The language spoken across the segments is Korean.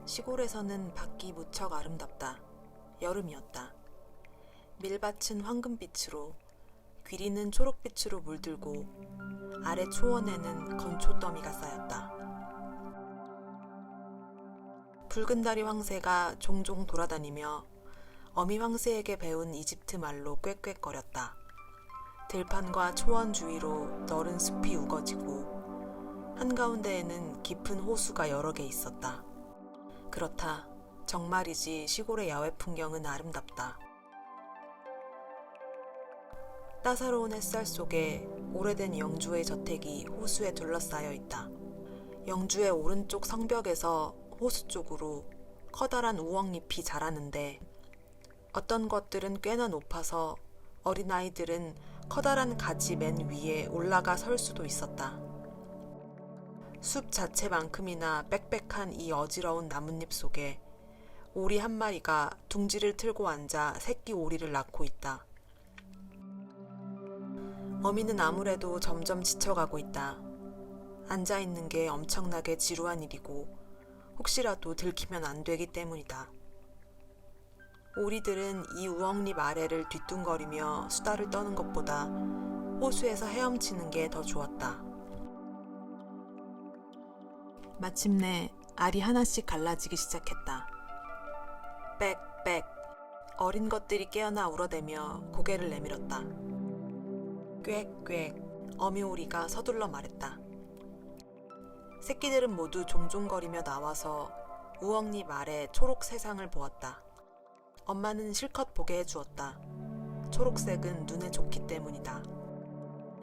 시골에서는 밖이 무척 아름답다. 여름이었다. 밀밭은 황금빛으로, 귀리는 초록빛으로 물들고 아래 초원에는 건초더미가 쌓였다. 붉은다리 황새가 종종 돌아다니며 어미 황새에게 배운 이집트 말로 꽥꽥거렸다. 들판과 초원 주위로 너른 숲이 우거지고 한가운데에는 깊은 호수가 여러 개 있었다. 그렇다. 정말이지 시골의 야외 풍경은 아름답다. 따사로운 햇살 속에 오래된 영주의 저택이 호수에 둘러싸여 있다. 영주의 오른쪽 성벽에서 호수 쪽으로 커다란 우엉잎이 자라는데 어떤 것들은 꽤나 높아서 어린아이들은 커다란 가지 맨 위에 올라가 설 수도 있었다. 숲 자체만큼이나 빽빽한 이 어지러운 나뭇잎 속에 오리 한 마리가 둥지를 틀고 앉아 새끼 오리를 낳고 있다. 어미는 아무래도 점점 지쳐가고 있다. 앉아있는 게 엄청나게 지루한 일이고 혹시라도 들키면 안 되기 때문이다. 오리들은 이 우엉잎 아래를 뒤뚱거리며 수다를 떠는 것보다 호수에서 헤엄치는 게 더 좋았다. 마침내 알이 하나씩 갈라지기 시작했다. 빽빽. 어린 것들이 깨어나 울어대며 고개를 내밀었다. 꽥꽥. 어미 오리가 서둘러 말했다. 새끼들은 모두 종종거리며 나와서 우엉잎 아래 초록 세상을 보았다. 엄마는 실컷 보게 해주었다. 초록색은 눈에 좋기 때문이다.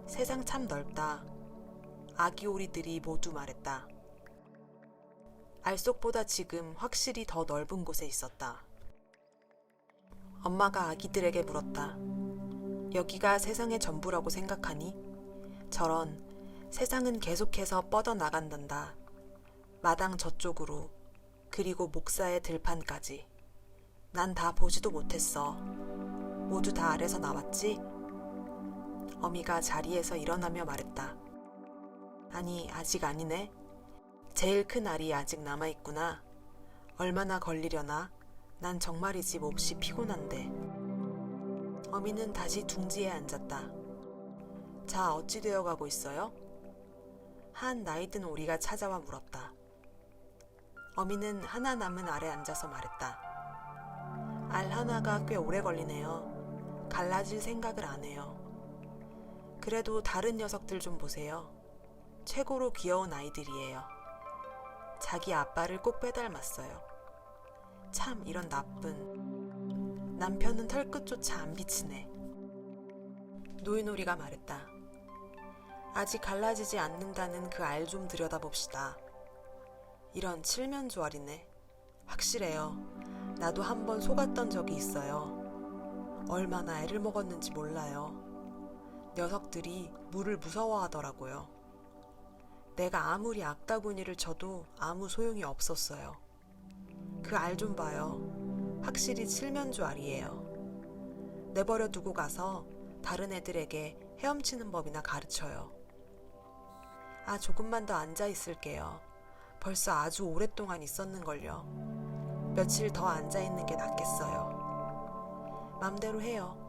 세상 참 넓다. 아기 오리들이 모두 말했다. 알속보다 지금 확실히 더 넓은 곳에 있었다. 엄마가 아기들에게 물었다. 여기가 세상의 전부라고 생각하니? 저런, 세상은 계속해서 뻗어나간단다. 마당 저쪽으로, 그리고 목사의 들판까지. 난 다 보지도 못했어. 모두 다 아래서 나왔지? 어미가 자리에서 일어나며 말했다. 아니, 아직 아니네. 제일 큰 알이 아직 남아있구나. 얼마나 걸리려나? 난 정말이지 몹시 피곤한데. 어미는 다시 둥지에 앉았다. 자, 어찌 되어가고 있어요? 한 나이든 오리가 찾아와 물었다. 어미는 하나 남은 알에 앉아서 말했다. 알 하나가 꽤 오래 걸리네요. 갈라질 생각을 안 해요. 그래도 다른 녀석들 좀 보세요. 최고로 귀여운 아이들이에요. 자기 아빠를 꼭 빼닮았어요. 참 이런 나쁜. 남편은 털끝조차 안 비치네. 노인오리가 말했다. 아직 갈라지지 않는다는 그 알 좀 들여다봅시다. 이런 칠면조알이네. 확실해요. 나도 한번 속았던 적이 있어요. 얼마나 애를 먹었는지 몰라요. 녀석들이 물을 무서워하더라고요. 내가 아무리 악다구니를 쳐도 아무 소용이 없었어요. 그 알 좀 봐요. 확실히 칠면조알이에요. 내버려 두고 가서 다른 애들에게 헤엄치는 법이나 가르쳐요. 아, 조금만 더 앉아 있을게요. 벌써 아주 오랫동안 있었는걸요. 며칠 더 앉아 있는 게 낫겠어요. 맘대로 해요.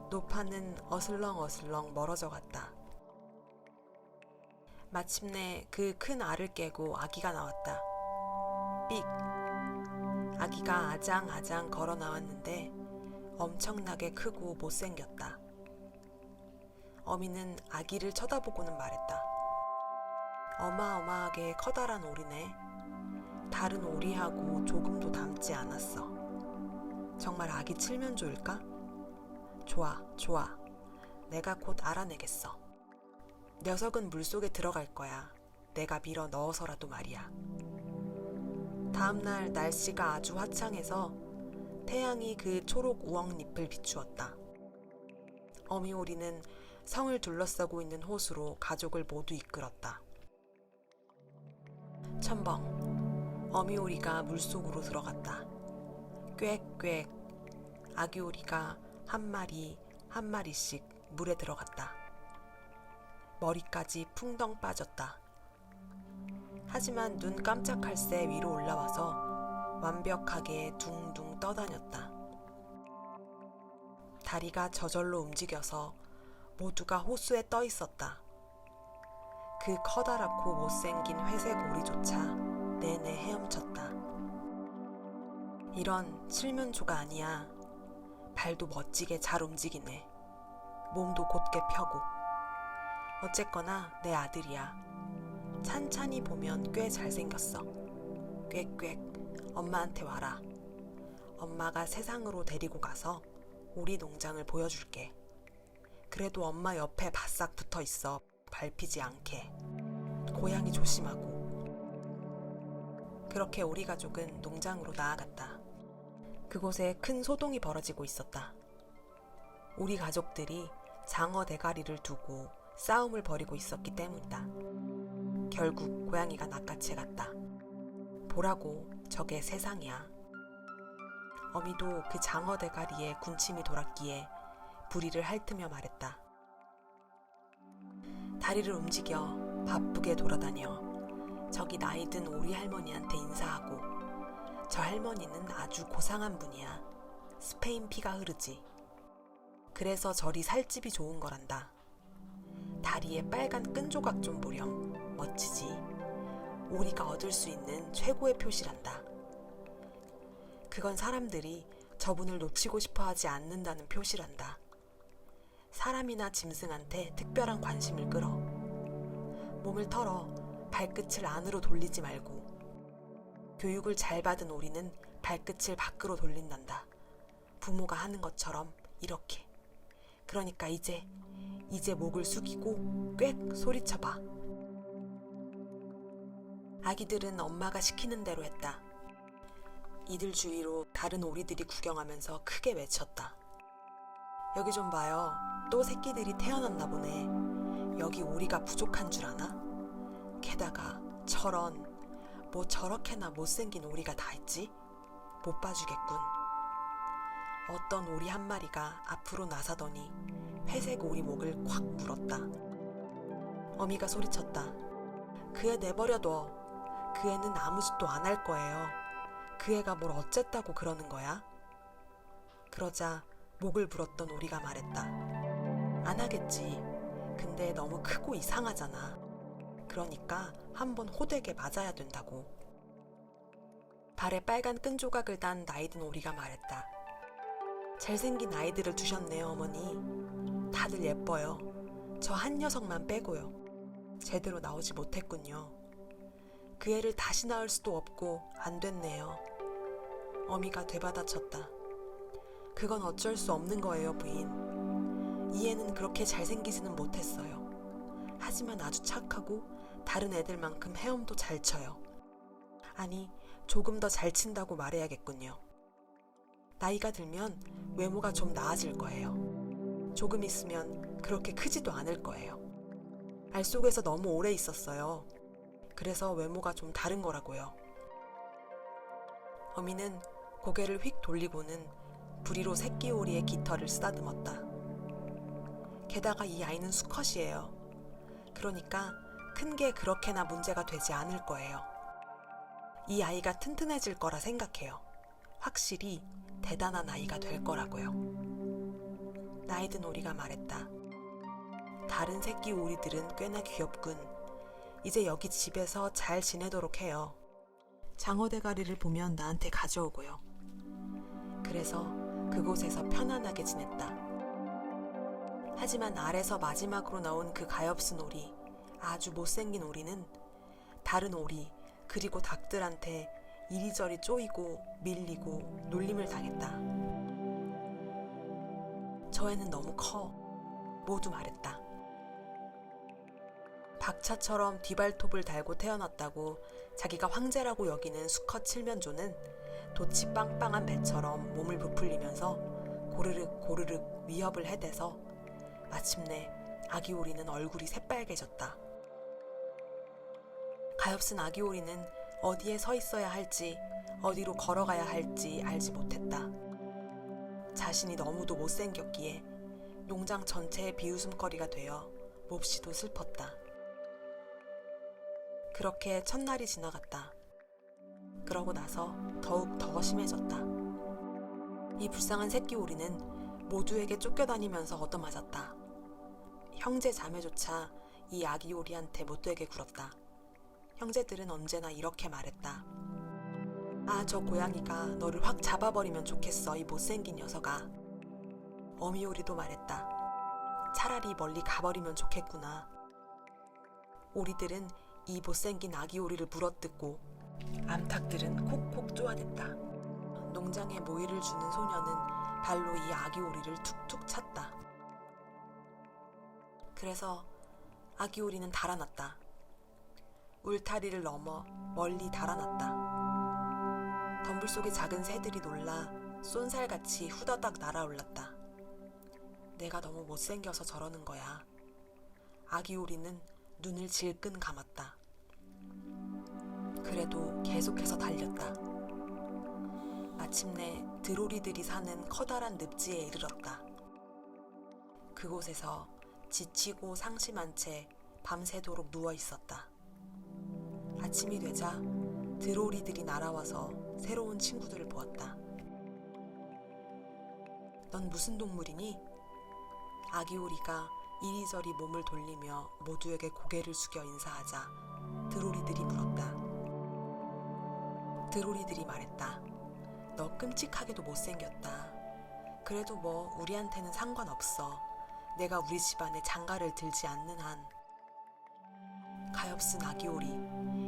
노파는 어슬렁어슬렁 멀어져 갔다. 마침내 그 큰 알을 깨고 아기가 나왔다. 삑! 아기가 아장아장 걸어 나왔는데 엄청나게 크고 못생겼다. 어미는 아기를 쳐다보고는 말했다. 어마어마하게 커다란 오리네. 다른 오리하고 조금도 닮지 않았어. 정말 아기 칠면조일까? 좋아, 좋아. 내가 곧 알아내겠어. 녀석은 물속에 들어갈 거야. 내가 밀어 넣어서라도 말이야. 다음날 날씨가 아주 화창해서 태양이 그 초록 우엉잎을 비추었다. 어미 오리는 성을 둘러싸고 있는 호수로 가족을 모두 이끌었다. 첨벙, 어미 오리가 물속으로 들어갔다. 꽥꽥, 아기 오리가 한 마리 한 마리씩 물에 들어갔다. 머리까지 풍덩 빠졌다. 하지만 눈 깜짝할 새 위로 올라와서 완벽하게 둥둥 떠다녔다. 다리가 저절로 움직여서 모두가 호수에 떠 있었다. 그 커다랗고 못생긴 회색 오리조차 내내 헤엄쳤다. 이런 칠면조가 아니야. 발도 멋지게 잘 움직이네. 몸도 곧게 펴고. 어쨌거나 내 아들이야. 찬찬히 보면 꽤 잘생겼어. 꽥꽥, 엄마한테 와라. 엄마가 세상으로 데리고 가서 오리 농장을 보여줄게. 그래도 엄마 옆에 바싹 붙어 있어. 밟히지 않게. 고양이 조심하고. 그렇게 우리 가족은 농장으로 나아갔다. 그곳에 큰 소동이 벌어지고 있었다. 우리 가족들이 장어 대가리를 두고 싸움을 벌이고 있었기 때문이다. 결국 고양이가 낚아채 갔다. 보라고, 저게 세상이야. 어미도 그 장어 대가리에 군침이 돌았기에 부리를 핥으며 말했다. 다리를 움직여 바쁘게 돌아다녀. 저기 나이 든 오리 할머니한테 인사하고. 저 할머니는 아주 고상한 분이야. 스페인 피가 흐르지. 그래서 저리 살집이 좋은 거란다. 다리에 빨간 끈조각 좀 보렴. 멋지지. 오리가 얻을 수 있는 최고의 표시란다. 그건 사람들이 저분을 놓치고 싶어 하지 않는다는 표시란다. 사람이나 짐승한테 특별한 관심을 끌어. 몸을 털어 발끝을 안으로 돌리지 말고. 교육을 잘 받은 오리는 발끝을 밖으로 돌린단다. 부모가 하는 것처럼 이렇게. 그러니까 이제 목을 숙이고 꽥 소리쳐봐. 아기들은 엄마가 시키는 대로 했다. 이들 주위로 다른 오리들이 구경하면서 크게 외쳤다. 여기 좀 봐요. 또 새끼들이 태어났나 보네. 여기 오리가 부족한 줄 아나? 게다가 뭐 저렇게나 못생긴 오리가 다 있지? 못 봐주겠군. 어떤 오리 한 마리가 앞으로 나서더니 회색 오리 목을 콱 물었다. 어미가 소리쳤다. 그 애 내버려둬. 그 애는 아무 짓도 안 할 거예요. 그 애가 뭘 어쨌다고 그러는 거야? 그러자 목을 물었던 오리가 말했다. 안 하겠지. 근데 너무 크고 이상하잖아. 그러니까 한번 호되게 맞아야 된다고. 발에 빨간 끈조각을 단 나이든 오리가 말했다. 잘생긴 아이들을 두셨네요, 어머니. 다들 예뻐요. 저 한 녀석만 빼고요. 제대로 나오지 못했군요. 그 애를 다시 낳을 수도 없고 안 됐네요. 어미가 되받아쳤다. 그건 어쩔 수 없는 거예요, 부인. 이 애는 그렇게 잘생기지는 못했어요. 하지만 아주 착하고 다른 애들만큼 헤엄도 잘 쳐요. 아니, 조금 더 잘 친다고 말해야겠군요. 나이가 들면 외모가 좀 나아질 거예요. 조금 있으면 그렇게 크지도 않을 거예요. 알 속에서 너무 오래 있었어요. 그래서 외모가 좀 다른 거라고요. 어미는 고개를 휙 돌리고는 부리로 새끼 오리의 깃털을 쓰다듬었다. 게다가 이 아이는 수컷이에요. 그러니까 큰 게 그렇게나 문제가 되지 않을 거예요. 이 아이가 튼튼해질 거라 생각해요. 확실히 대단한 아이가 될 거라고요. 나이든 오리가 말했다. 다른 새끼 오리들은 꽤나 귀엽군. 이제 여기 집에서 잘 지내도록 해요. 장어 대가리를 보면 나한테 가져오고요. 그래서 그곳에서 편안하게 지냈다. 하지만 알에서 마지막으로 나온 그 가엾은 오리, 아주 못생긴 오리는 다른 오리 그리고 닭들한테 이리저리 쪼이고 밀리고 놀림을 당했다. 저 애는 너무 커. 모두 말했다. 박차처럼 뒤발톱을 달고 태어났다고 자기가 황제라고 여기는 수컷 칠면조는 돛이 빵빵한 배처럼 몸을 부풀리면서 고르륵 고르륵 위협을 해대서 마침내 아기 오리는 얼굴이 새빨개졌다. 가엾은 아기 오리는 어디에 서 있어야 할지 어디로 걸어가야 할지 알지 못했다. 자신이 너무도 못생겼기에 농장 전체의 비웃음거리가 되어 몹시도 슬펐다. 그렇게 첫날이 지나갔다. 그러고 나서 더욱 더 심해졌다. 이 불쌍한 새끼 오리는 모두에게 쫓겨다니면서 얻어맞았다. 형제 자매조차 이 아기 오리한테 못되게 굴었다. 형제들은 언제나 이렇게 말했다. 아, 저 고양이가 너를 확 잡아버리면 좋겠어, 이 못생긴 녀석아. 어미 오리도 말했다. 차라리 멀리 가버리면 좋겠구나. 오리들은 이 못생긴 아기 오리를 물어뜯고 암탉들은 콕콕 쪼아댔다. 농장에 모이를 주는 소녀는 발로 이 아기 오리를 툭툭 찼다. 그래서 아기 오리는 달아났다. 울타리를 넘어 멀리 달아났다. 덤불 속의 작은 새들이 놀라 쏜살같이 후다닥 날아올랐다. 내가 너무 못생겨서 저러는 거야. 아기 오리는 눈을 질끈 감았다. 그래도 계속해서 달렸다. 마침내 드로리들이 사는 커다란 늪지에 이르렀다. 그곳에서 지치고 상심한 채 밤새도록 누워 있었다. 아침이 되자 드로리들이 날아와서 새로운 친구들을 보았다. 넌 무슨 동물이니? 아기 오리가 이리저리 몸을 돌리며 모두에게 고개를 숙여 인사하자 드로리들이 물었다. 드로리들이 말했다. 너 끔찍하게도 못생겼다. 그래도 뭐 우리한테는 상관없어. 내가 우리 집안에 장가를 들지 않는 한. 가엾은 아기 오리.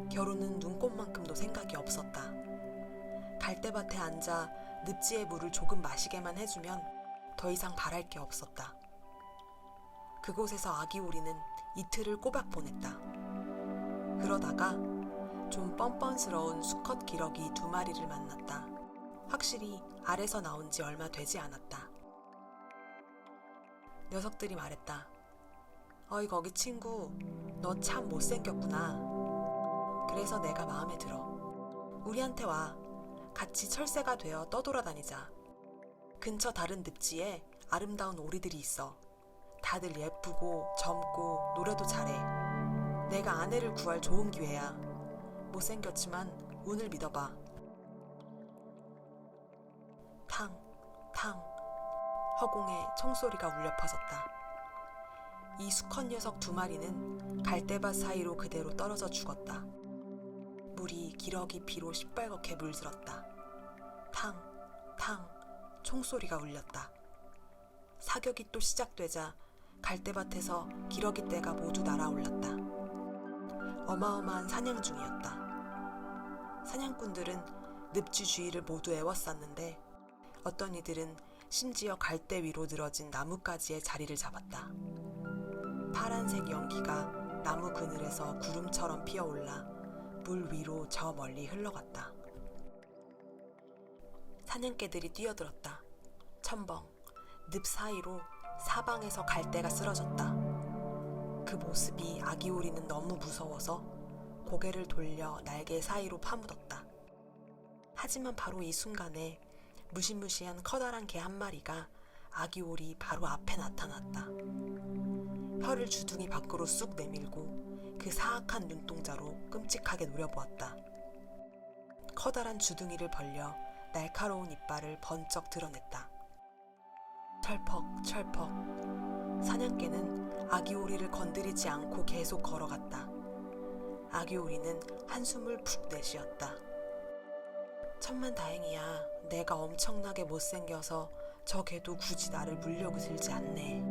결혼은 눈꽃만큼도 생각이 없었다. 갈대밭에 앉아 늪지의 물을 조금 마시게만 해주면 더 이상 바랄 게 없었다. 그곳에서 아기 오리는 이틀을 꼬박 보냈다. 그러다가 좀 뻔뻔스러운 수컷 기러기 2마리를 만났다. 확실히 알에서 나온 지 얼마 되지 않았다. 녀석들이 말했다. 어이 거기 친구, 너 참 못생겼구나. 그래서 내가 마음에 들어. 우리한테 와. 같이 철새가 되어 떠돌아다니자. 근처 다른 늪지에 아름다운 오리들이 있어. 다들 예쁘고 젊고 노래도 잘해. 내가 아내를 구할 좋은 기회야. 못생겼지만 운을 믿어봐. 탕, 탕. 허공에 총소리가 울려 퍼졌다. 이 수컷 녀석 2마리는 갈대밭 사이로 그대로 떨어져 죽었다. 물이 기러기 피로 시뻘겋게 물들었다. 탕, 탕. 총소리가 울렸다. 사격이 또 시작되자 갈대밭에서 기러기 떼가 모두 날아올랐다. 어마어마한 사냥 중이었다. 사냥꾼들은 늪지 주위를 모두 에워쌌는데 어떤 이들은 심지어 갈대 위로 늘어진 나뭇가지에 자리를 잡았다. 파란색 연기가 나무 그늘에서 구름처럼 피어올라 물 위로 저 멀리 흘러갔다. 사냥개들이 뛰어들었다. 첨벙, 늪 사이로 사방에서 갈대가 쓰러졌다. 그 모습이 아기 오리는 너무 무서워서 고개를 돌려 날개 사이로 파묻었다. 하지만 바로 이 순간에 무시무시한 커다란 개 1마리가 아기 오리 바로 앞에 나타났다. 혀를 주둥이 밖으로 쑥 내밀고 그 사악한 눈동자로 끔찍하게 노려보았다. 커다란 주둥이를 벌려 날카로운 이빨을 번쩍 드러냈다. 철퍽 철퍽. 사냥개는 아기 오리를 건드리지 않고 계속 걸어갔다. 아기 오리는 한숨을 푹 내쉬었다. 천만다행이야. 내가 엄청나게 못생겨서 저 개도 굳이 나를 물려고 들지 않네.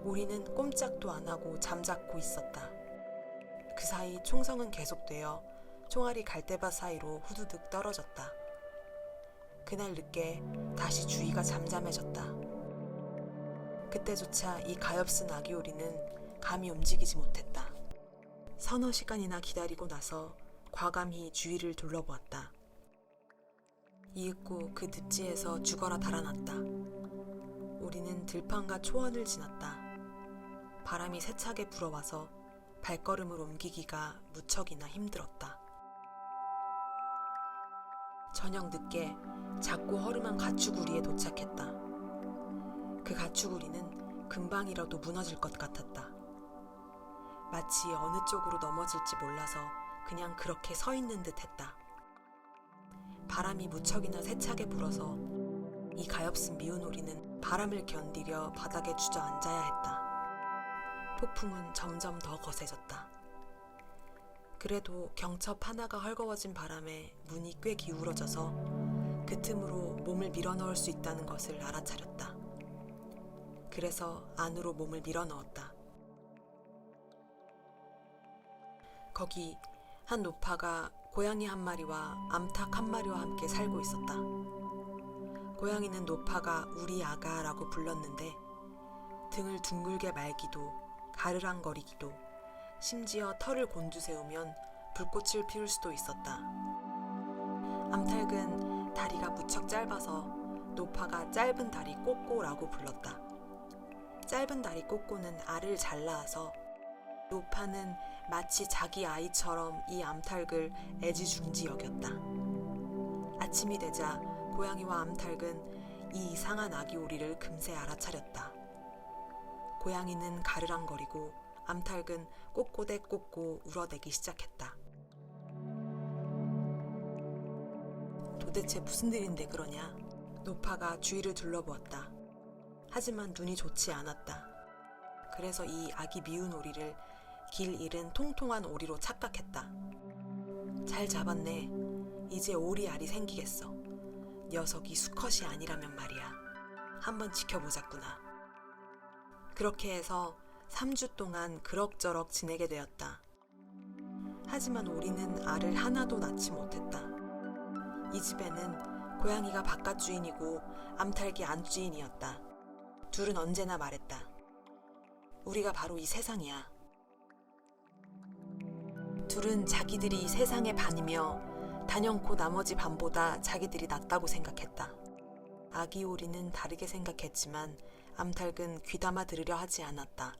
오리는 꼼짝도 안 하고 잠자코 있었다. 그 사이 총성은 계속되어 총알이 갈대밭 사이로 후두둑 떨어졌다. 그날 늦게 다시 주위가 잠잠해졌다. 그때조차 이 가엾은 아기 오리는 감히 움직이지 못했다. 서너 시간이나 기다리고 나서 과감히 주위를 둘러보았다. 이윽고 그 늪지에서 죽어라 달아났다. 오리는 들판과 초원을 지났다. 바람이 세차게 불어와서 발걸음을 옮기기가 무척이나 힘들었다. 저녁 늦게 작고 허름한 가축우리에 도착했다. 그 가축우리는 금방이라도 무너질 것 같았다. 마치 어느 쪽으로 넘어질지 몰라서 그냥 그렇게 서 있는 듯 했다. 바람이 무척이나 세차게 불어서 이 가엾은 미운 오리는 바람을 견디려 바닥에 주저앉아야 했다. 폭풍은 점점 더 거세졌다. 그래도 경첩 하나가 헐거워진 바람에 문이 꽤 기울어져서 그 틈으로 몸을 밀어넣을 수 있다는 것을 알아차렸다. 그래서 안으로 몸을 밀어넣었다. 거기 한 노파가 고양이 한 마리와 암탉 한 마리와 함께 살고 있었다. 고양이는 노파가 우리 아가라고 불렀는데 등을 둥글게 말기도 가르랑거리기도 심지어 털을 곤두세우면 불꽃을 피울 수도 있었다. 암탉은 다리가 무척 짧아서 노파가 짧은 다리 꼬꼬라고 불렀다. 짧은 다리 꼬꼬는 알을 잘 낳아서 노파는 마치 자기 아이처럼 이 암탉을 애지중지 여겼다. 아침이 되자 고양이와 암탉은 이 이상한 아기 오리를 금세 알아차렸다. 고양이는 가르랑거리고 암탉은 꼬꼬대 꼬꼬 울어대기 시작했다. 도대체 무슨 일인데 그러냐? 노파가 주위를 둘러보았다. 하지만 눈이 좋지 않았다. 그래서 이 아기 미운 오리를 길 잃은 통통한 오리로 착각했다. 잘 잡았네. 이제 오리 알이 생기겠어. 녀석이 수컷이 아니라면 말이야. 한번 지켜보자꾸나. 그렇게 해서 3주 동안 그럭저럭 지내게 되었다. 하지만 오리는 알을 하나도 낳지 못했다. 이 집에는 고양이가 바깥 주인이고 암탉이 안 주인이었다. 둘은 언제나 말했다. 우리가 바로 이 세상이야. 둘은 자기들이 세상의 반이며 단연코 나머지 반보다 자기들이 낫다고 생각했다. 아기 오리는 다르게 생각했지만 암탉은 귀담아 들으려 하지 않았다.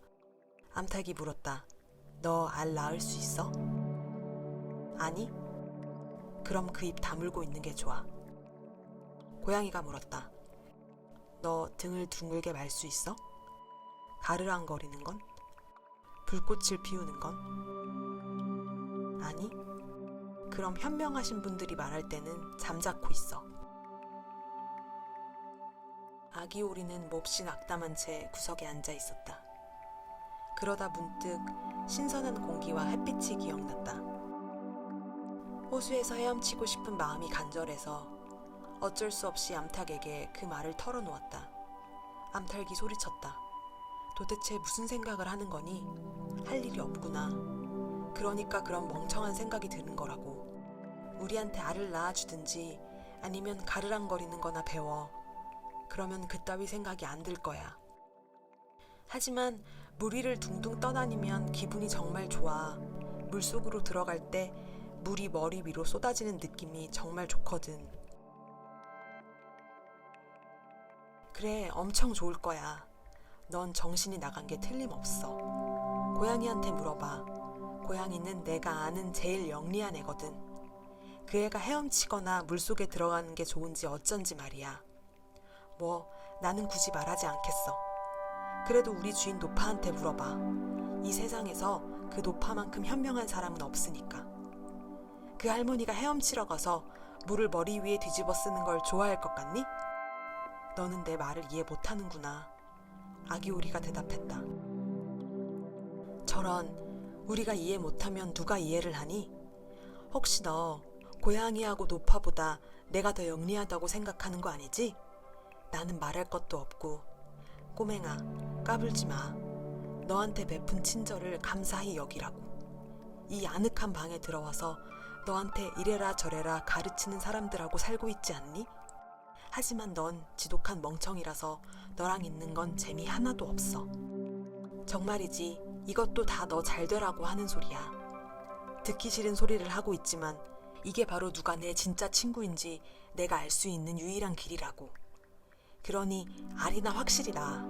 암탉이 물었다. 너 알 낳을 수 있어? 아니? 그럼 그 입 다물고 있는 게 좋아. 고양이가 물었다. 너 등을 둥글게 말 수 있어? 가르랑거리는 건? 불꽃을 피우는 건? 아니? 그럼 현명하신 분들이 말할 때는 잠자코 있어. 아기 오리는 몹시 낙담한 채 구석에 앉아 있었다. 그러다 문득 신선한 공기와 햇빛이 기억났다. 호수에서 헤엄치고 싶은 마음이 간절해서 어쩔 수 없이 암탉에게 그 말을 털어놓았다. 암탉이 소리쳤다. 도대체 무슨 생각을 하는 거니? 할 일이 없구나. 그러니까 그런 멍청한 생각이 드는 거라고. 우리한테 알을 낳아주든지 아니면 가르랑거리는 거나 배워. 그러면 그따위 생각이 안 들 거야. 하지만 물 위를 둥둥 떠다니면 기분이 정말 좋아. 물속으로 들어갈 때 물이 머리 위로 쏟아지는 느낌이 정말 좋거든. 그래, 엄청 좋을 거야. 넌 정신이 나간 게 틀림없어. 고양이한테 물어봐. 고양이는 내가 아는 제일 영리한 애거든. 그 애가 헤엄치거나 물속에 들어가는 게 좋은지 어쩐지 말이야. 뭐 나는 굳이 말하지 않겠어. 그래도 우리 주인 노파한테 물어봐. 이 세상에서 그 노파만큼 현명한 사람은 없으니까. 그 할머니가 헤엄치러 가서 물을 머리 위에 뒤집어 쓰는 걸 좋아할 것 같니? 너는 내 말을 이해 못하는구나. 아기 오리가 대답했다. 저런, 우리가 이해 못하면 누가 이해를 하니? 혹시 너 고양이하고 노파보다 내가 더 영리하다고 생각하는 거 아니지? 나는 말할 것도 없고. 꼬맹아, 까불지 마. 너한테 베푼 친절을 감사히 여기라고. 이 아늑한 방에 들어와서 너한테 이래라 저래라 가르치는 사람들하고 살고 있지 않니? 하지만 넌 지독한 멍청이라서 너랑 있는 건 재미 하나도 없어. 정말이지, 이것도 다 너 잘 되라고 하는 소리야. 듣기 싫은 소리를 하고 있지만 이게 바로 누가 내 진짜 친구인지 내가 알 수 있는 유일한 길이라고. 그러니 알이나 확실히 낳아.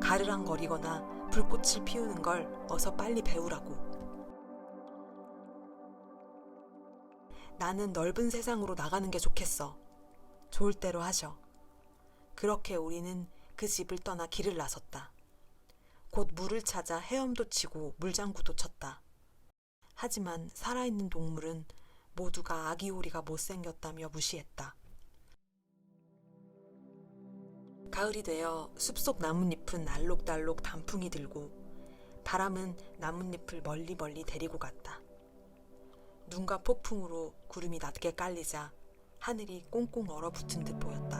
가르랑거리거나 불꽃을 피우는 걸 어서 빨리 배우라고. 나는 넓은 세상으로 나가는 게 좋겠어. 좋을 대로 하셔. 그렇게 우리는 그 집을 떠나 길을 나섰다. 곧 물을 찾아 헤엄도 치고 물장구도 쳤다. 하지만 살아있는 동물은 모두가 아기오리가 못생겼다며 무시했다. 가을이 되어 숲속 나뭇잎은 알록달록 단풍이 들고 바람은 나뭇잎을 멀리 데리고 갔다. 눈과 폭풍으로 구름이 낮게 깔리자 하늘이 꽁꽁 얼어붙은 듯 보였다.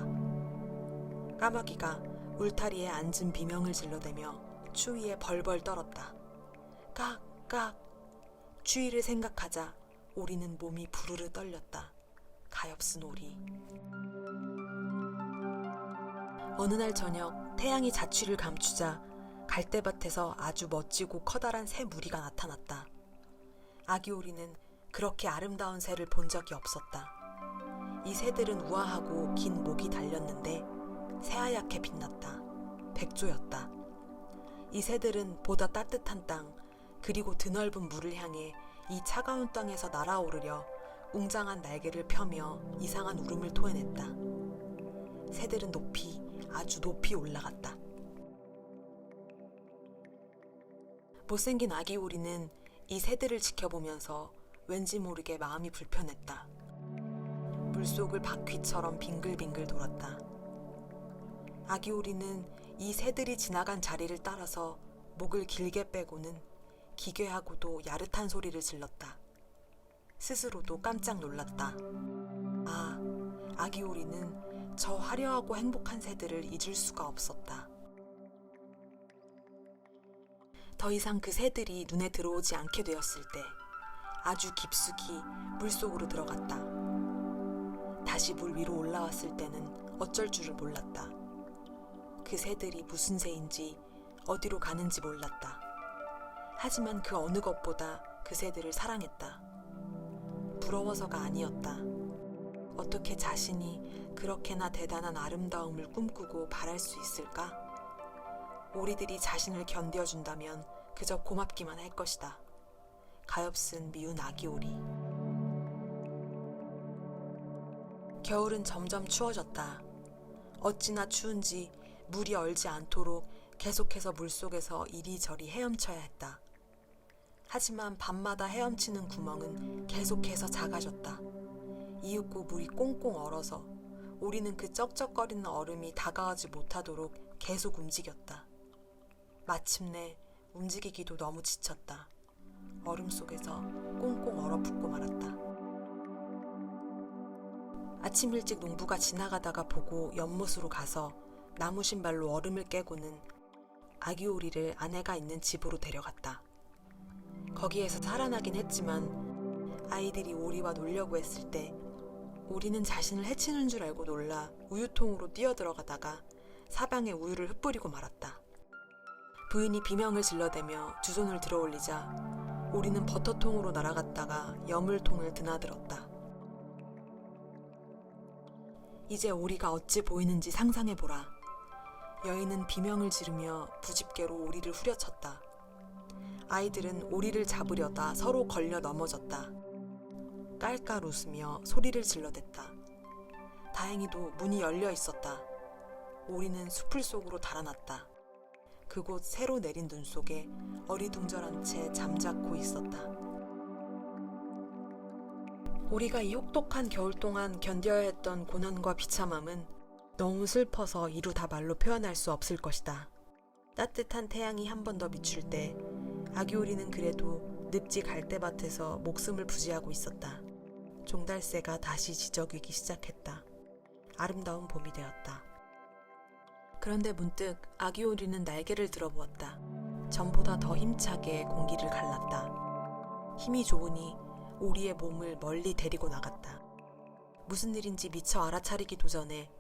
까마귀가 울타리에 앉은 비명을 질러대며 추위에 벌벌 떨었다. 깍깍. 추위를 생각하자 오리는 몸이 부르르 떨렸다. 가엾은 오리. 어느 날 저녁 태양이 자취를 감추자 갈대밭에서 아주 멋지고 커다란 새 무리가 나타났다. 아기 오리는 그렇게 아름다운 새를 본 적이 없었다. 이 새들은 우아하고 긴 목이 달렸는데 새하얗게 빛났다. 백조였다. 이 새들은 보다 따뜻한 땅 그리고 드넓은 물을 향해 이 차가운 땅에서 날아오르려 웅장한 날개를 펴며 이상한 울음을 토해냈다. 새들은 높이 아주 높이 올라갔다. 못생긴 아기 오리는 이 새들을 지켜보면서 왠지 모르게 마음이 불편했다. 물속을 바퀴처럼 빙글빙글 돌았다. 아기 오리는 이 새들이 지나간 자리를 따라서 목을 길게 빼고는 기괴하고도 야릇한 소리를 질렀다. 스스로도 깜짝 놀랐다. 아, 아기 오리는 저 화려하고 행복한 새들을 잊을 수가 없었다. 더 이상 그 새들이 눈에 들어오지 않게 되었을 때 아주 깊숙이 물속으로 들어갔다. 다시 물 위로 올라왔을 때는 어쩔 줄을 몰랐다. 그 새들이 무슨 새인지 어디로 가는지 몰랐다. 하지만 그 어느 것보다 그 새들을 사랑했다. 부러워서가 아니었다. 어떻게 자신이 그렇게나 대단한 아름다움을 꿈꾸고 바랄 수 있을까? 오리들이 자신을 견뎌준다면 그저 고맙기만 할 것이다. 가엾은 미운 아기 오리. 겨울은 점점 추워졌다. 어찌나 추운지 물이 얼지 않도록 계속해서 물속에서 이리저리 헤엄쳐야 했다. 하지만 밤마다 헤엄치는 구멍은 계속해서 작아졌다. 이윽고 물이 꽁꽁 얼어서 오리는 그 쩍쩍거리는 얼음이 다가가지 못하도록 계속 움직였다. 마침내 움직이기도 너무 지쳤다. 얼음 속에서 꽁꽁 얼어붙고 말았다. 아침 일찍 농부가 지나가다가 보고 연못으로 가서 나무 신발로 얼음을 깨고는 아기 오리를 아내가 있는 집으로 데려갔다. 거기에서 살아나긴 했지만 아이들이 오리와 놀려고 했을 때 오리는 자신을 해치는 줄 알고 놀라 우유통으로 뛰어들어가다가 사방에 우유를 흩뿌리고 말았다. 부인이 비명을 질러대며 두 손을 들어올리자 오리는 버터통으로 날아갔다가 여물통을 드나들었다. 이제 오리가 어찌 보이는지 상상해보라. 여인은 비명을 지르며 부집개로 오리를 후려쳤다. 아이들은 오리를 잡으려다 서로 걸려 넘어졌다. 깔깔 웃으며 소리를 질러댔다. 다행히도 문이 열려 있었다. 오리는 숲을 속으로 달아났다. 그곳 새로 내린 눈 속에 어리둥절한 채 잠자코 있었다. 오리가 이 혹독한 겨울 동안 견뎌야 했던 고난과 비참함은 너무 슬퍼서 이루 다 말로 표현할 수 없을 것이다. 따뜻한 태양이 한 번 더 비출 때 아기 오리는 그래도 늪지 갈대밭에서 목숨을 부지하고 있었다. 종달새가 다시 지저귀기 시작했다. 아름다운 봄이 되었다. 그런데 문득 아기 오리는 날개를 들어보았다. 전보다 더 힘차게 공기를 갈랐다. 힘이 좋으니 오리의 몸을 멀리 데리고 나갔다. 무슨 일인지 미처 알아차리기도 전에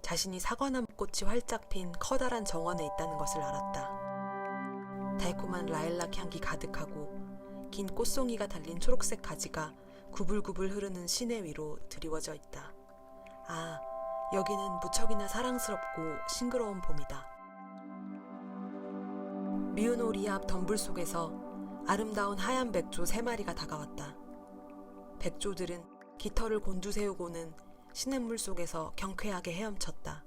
자신이 사과나무꽃이 활짝 핀 커다란 정원에 있다는 것을 알았다. 달콤한 라일락 향기 가득하고 긴 꽃송이가 달린 초록색 가지가 구불구불 흐르는 시내 위로 드리워져 있다. 아, 여기는 무척이나 사랑스럽고 싱그러운 봄이다. 미운 오리 앞 덤불 속에서 아름다운 하얀 백조 3마리가 다가왔다. 백조들은 깃털을 곤두세우고는 시냇물 속에서 경쾌하게 헤엄쳤다.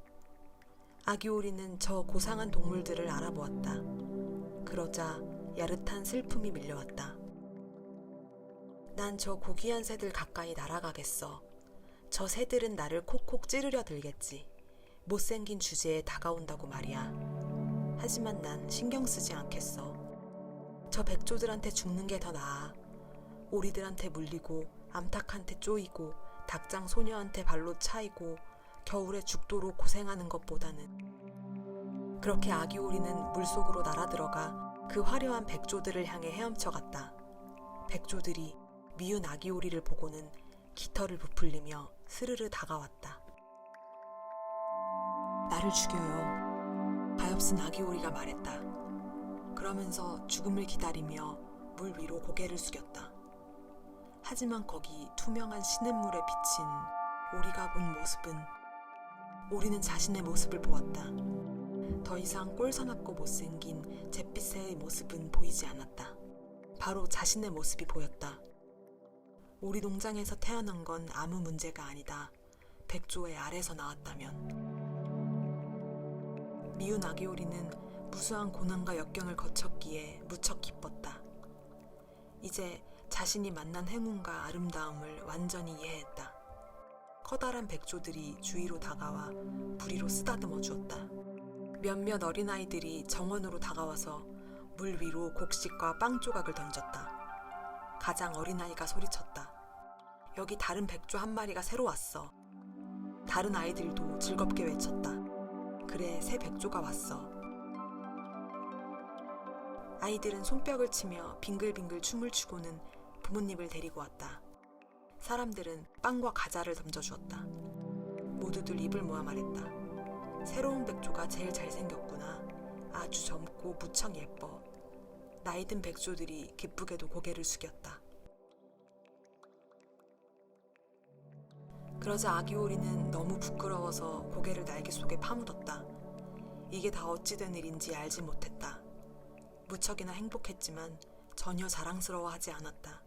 아기 오리는 저 고상한 동물들을 알아보았다. 그러자 야릇한 슬픔이 밀려왔다. 난 저 고귀한 새들 가까이 날아가겠어. 저 새들은 나를 콕콕 찌르려 들겠지. 못생긴 주제에 다가온다고 말이야. 하지만 난 신경 쓰지 않겠어. 저 백조들한테 죽는 게 더 나아. 오리들한테 물리고 암탉한테 쪼이고 닭장 소녀한테 발로 차이고 겨울에 죽도록 고생하는 것보다는. 그렇게 아기 오리는 물속으로 날아들어가 그 화려한 백조들을 향해 헤엄쳐 갔다. 백조들이 미운 아기 오리를 보고는 깃털을 부풀리며 스르르 다가왔다. 나를 죽여요. 가엾은 아기 오리가 말했다. 그러면서 죽음을 기다리며 물 위로 고개를 숙였다. 하지만 거기 투명한 시냇물에 비친 오리가 본 모습은, 오리는 자신의 모습을 보았다. 더 이상 꼴사납고 못생긴 잿빛새의 모습은 보이지 않았다. 바로 자신의 모습이 보였다. 오리 농장에서 태어난 건 아무 문제가 아니다. 백조의 알에서 나왔다면. 미운 아기 오리는 무수한 고난과 역경을 거쳤기에 무척 기뻤다. 이제 자신이 만난 행운과 아름다움을 완전히 이해했다. 커다란 백조들이 주위로 다가와 부리로 쓰다듬어 주었다. 몇몇 어린아이들이 정원으로 다가와서 물 위로 곡식과 빵 조각을 던졌다. 가장 어린아이가 소리쳤다. 여기 다른 백조 한 마리가 새로 왔어. 다른 아이들도 즐겁게 외쳤다. 그래, 새 백조가 왔어. 아이들은 손뼉을 치며 빙글빙글 춤을 추고는 부모님을 데리고 왔다. 사람들은 빵과 과자를 던져주었다. 모두들 입을 모아 말했다. 새로운 백조가 제일 잘생겼구나. 아주 젊고 무척 예뻐. 나이든 백조들이 기쁘게도 고개를 숙였다. 그러자 아기 오리는 너무 부끄러워서 고개를 날개 속에 파묻었다. 이게 다 어찌 된 일인지 알지 못했다. 무척이나 행복했지만 전혀 자랑스러워하지 않았다.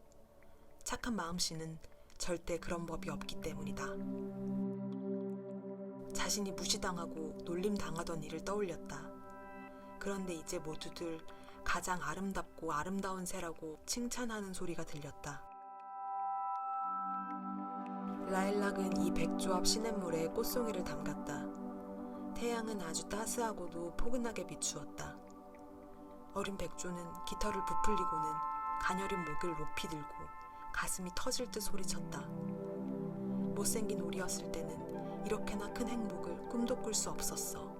착한 마음씨는 절대 그런 법이 없기 때문이다. 자신이 무시당하고 놀림당하던 일을 떠올렸다. 그런데 이제 모두들 가장 아름답고 아름다운 새라고 칭찬하는 소리가 들렸다. 라일락은 이 백조 앞 시냇물에 꽃송이를 담갔다. 태양은 아주 따스하고도 포근하게 비추었다. 어린 백조는 깃털을 부풀리고는 가녀린 목을 높이 들고 가슴이 터질 듯 소리쳤다. 못생긴 오리였을 때는 이렇게나 큰 행복을 꿈도 꿀 수 없었어.